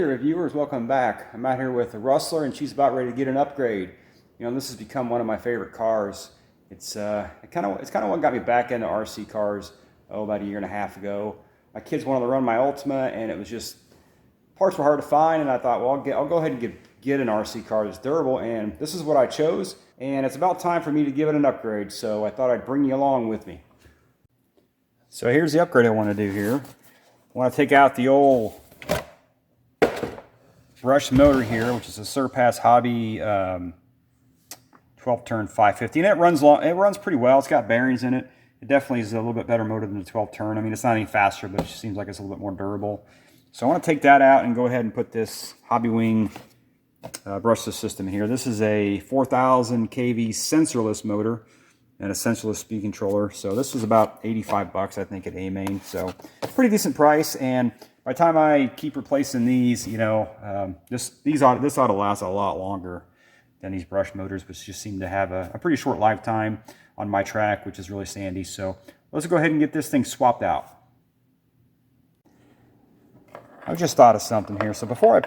there, viewers, welcome back. I'm out here with the Rustler, and she's about ready to get an upgrade. You know, this has become one of my favorite cars. It's kind of what got me back into RC cars about a year and a half ago. My kids wanted to run my Ultima, and it was just parts were hard to find, and I thought, well, I'll go ahead and get an RC car that's durable, and this is what I chose. And it's about time for me to give it an upgrade, so I thought I'd bring you along with me. So here's the upgrade I want to do here. I want to take out the old brush motor here, which is a Surpass Hobby 12-turn 550, and it runs pretty well. It's got bearings in it. It definitely is a little bit better motor than the 12-turn. I mean, it's not any faster, but it just seems like it's a little bit more durable. So I want to take that out and go ahead and put this Hobbywing brushless system here. This is a 4,000 kV sensorless motor and a sensorless speed controller. So this was about 85 bucks, I think, at A-Main. So pretty decent price. And by the time I keep replacing these, you know, this ought to last a lot longer than these brush motors, which just seem to have a pretty short lifetime on my track, which is really sandy. So let's go ahead and get this thing swapped out. I just thought of something here. So before I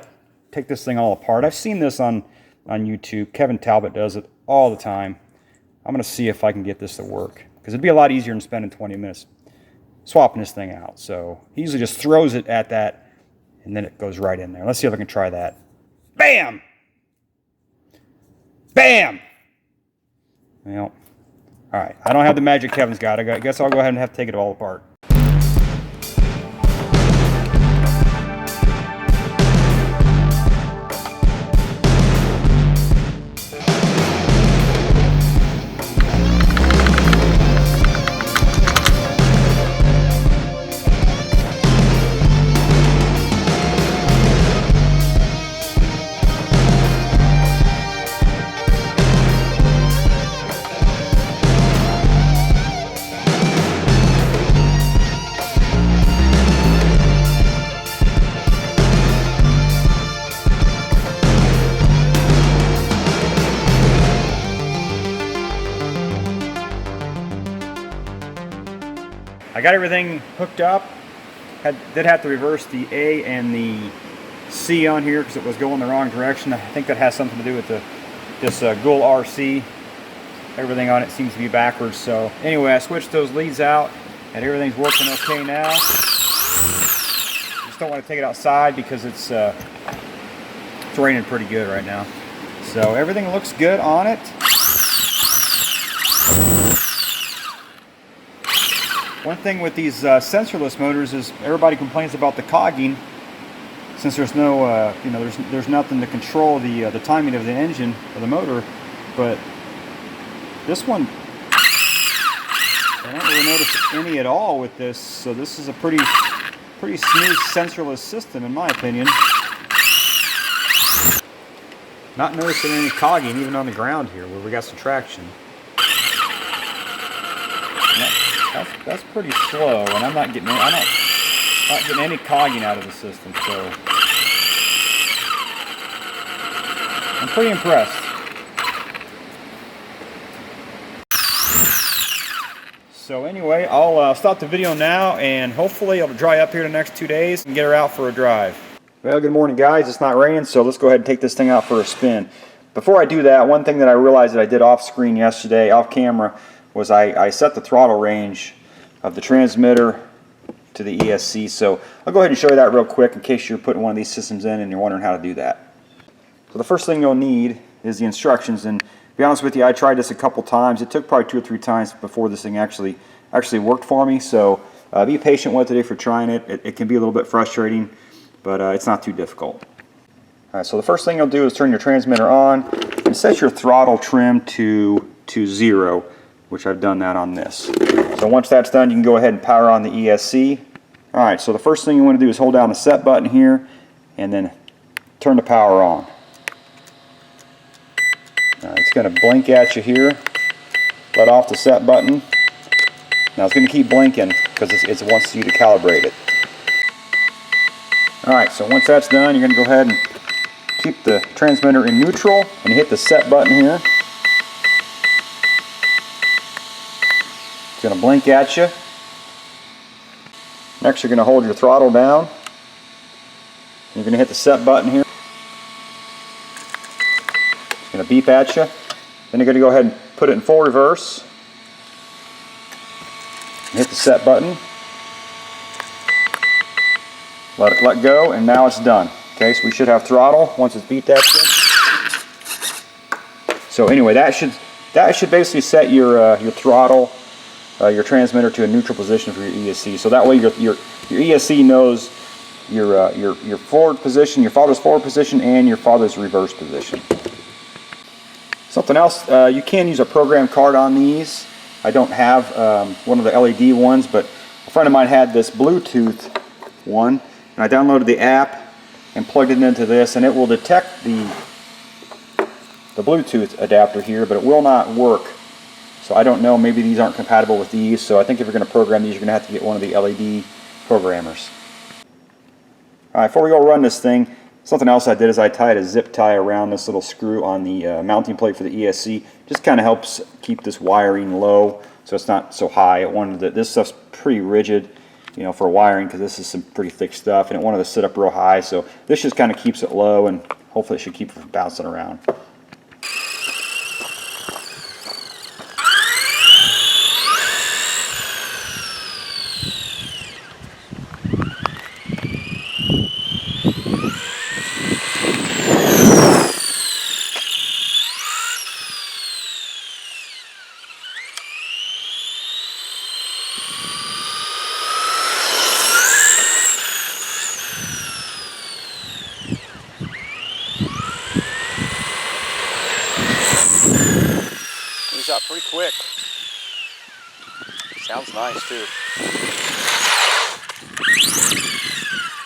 take this thing all apart, I've seen this on YouTube. Kevin Talbot does it all the time. I'm going to see if I can get this to work, because it'd be a lot easier than spending 20 minutes swapping this thing out. So he usually just throws it at that, and then it goes right in there. Let's see if I can try that. Bam! Bam! Well, all right. I don't have the magic Kevin's got. I guess I'll go ahead and have to take it all apart. I got everything hooked up. Did have to reverse the A and the C on here because it was going the wrong direction. I think that has something to do with this GoolRC. Everything on it seems to be backwards. So anyway, I switched those leads out and everything's working okay now. Just don't want to take it outside because it's raining pretty good right now. So everything looks good on it. One thing with these sensorless motors is everybody complains about the cogging, since there's no, you know, there's nothing to control the timing of the engine or the motor. But this one, I don't really notice any at all with this. So this is a pretty smooth sensorless system, in my opinion. Not noticing any cogging even on the ground here, where we got some traction. That's pretty slow, and I'm not getting any cogging out of the system, so I'm pretty impressed. So anyway, I'll stop the video now, and hopefully it'll dry up here the next 2 days and get her out for a drive. Well, good morning, guys. It's not raining, so let's go ahead and take this thing out for a spin. Before I do that, one thing that I realized that I did off screen yesterday, off camera, was I set the throttle range of the transmitter to the ESC. So I'll go ahead and show you that real quick in case you're putting one of these systems in and you're wondering how to do that. So the first thing you'll need is the instructions, and to be honest with you, I tried this a couple times. It took probably 2 or 3 times before this thing actually worked for me. So be patient with it if you're trying it. It can be a little bit frustrating, but it's not too difficult. Alright, so the first thing you'll do is turn your transmitter on and set your throttle trim to 0. Which I've done that on this. So once that's done, you can go ahead and power on the ESC. Alright, so the first thing you want to do is hold down the set button here and then turn the power on. Alright, it's going to blink at you here. Let off the set button. Now it's going to keep blinking because it wants you to calibrate it. Alright, so once that's done, you're going to go ahead and keep the transmitter in neutral and hit the set button here. It's going to blink at you. Next, you're going to hold your throttle down. You You're going to hit the set button here. It's going to beep at you. Then you're going to go ahead and put it in full reverse. Hit the set button. Let it let go, and now it's done. Okay, so we should have throttle once it's beeped at you. So anyway, that should basically set your throttle, your transmitter to a neutral position for your ESC. So that way your ESC knows your forward position, your father's forward position, and your father's reverse position. Something else, you can use a program card on these. I don't have one of the LED ones, but a friend of mine had this Bluetooth one, and I downloaded the app and plugged it into this, and it will detect the Bluetooth adapter here, but it will not work. So I don't know, maybe these aren't compatible with these, so I think if you're going to program these, you're going to have to get one of the LED programmers. Alright, before we go run this thing, something else I did is I tied a zip tie around this little screw on the mounting plate for the ESC. Just kind of helps keep this wiring low so it's not so high. This stuff's pretty rigid, you know, for wiring, because this is some pretty thick stuff, and it wanted to sit up real high, so this just kind of keeps it low, and hopefully it should keep it from bouncing around. Out pretty quick. Sounds nice too.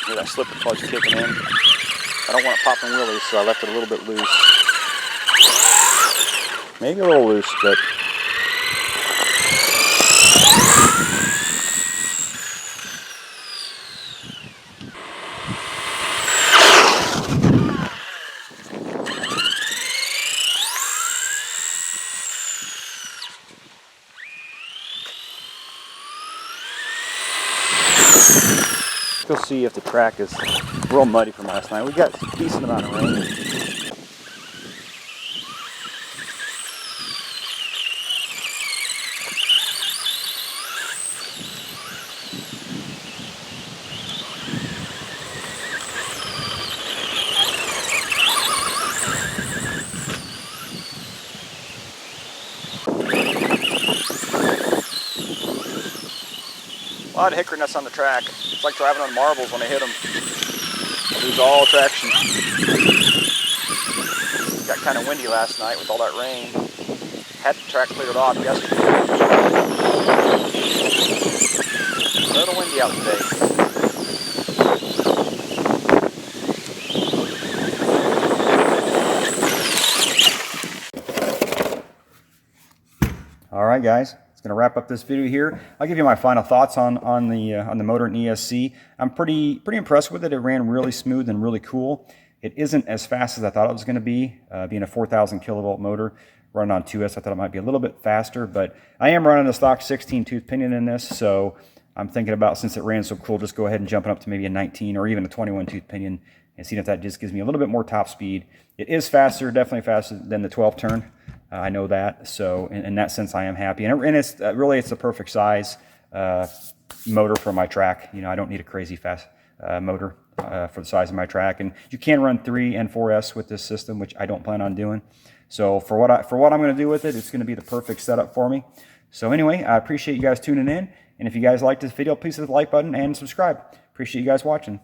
Hear that slipper clutch kicking in. I don't want it popping wheelies, so I left it a little bit loose. Maybe a little loose, but go see if the track is real muddy from last night. We got a decent amount of rain. A lot of hickory nuts on the track. It's like driving on marbles when I hit them. I lose all traction. Got kind of windy last night with all that rain. Had the track cleared off yesterday. A little windy out today. All right, guys. Going to wrap up this video here. I'll give you my final thoughts on the motor and ESC. I'm pretty impressed with it. It ran really smooth and really cool. It isn't as fast as I thought it was going to be. Being a 4,000 kilovolt motor running on 2S, I thought it might be a little bit faster, but I am running a stock 16 tooth pinion in this, so I'm thinking about, since it ran so cool, just go ahead and jumping up to maybe a 19 or even a 21 tooth pinion and seeing if that just gives me a little bit more top speed. It is faster, definitely faster than the 12 turn. I know that, so in that sense I am happy, and it's really the perfect size motor for my track. You know, I don't need a crazy fast motor for the size of my track, and you can run 3 and 4S with this system, which I don't plan on doing. So for what I'm going to do with it, it's going to be the perfect setup for me. So anyway, I appreciate you guys tuning in, and if you guys liked this video, please hit the like button and subscribe. Appreciate you guys watching.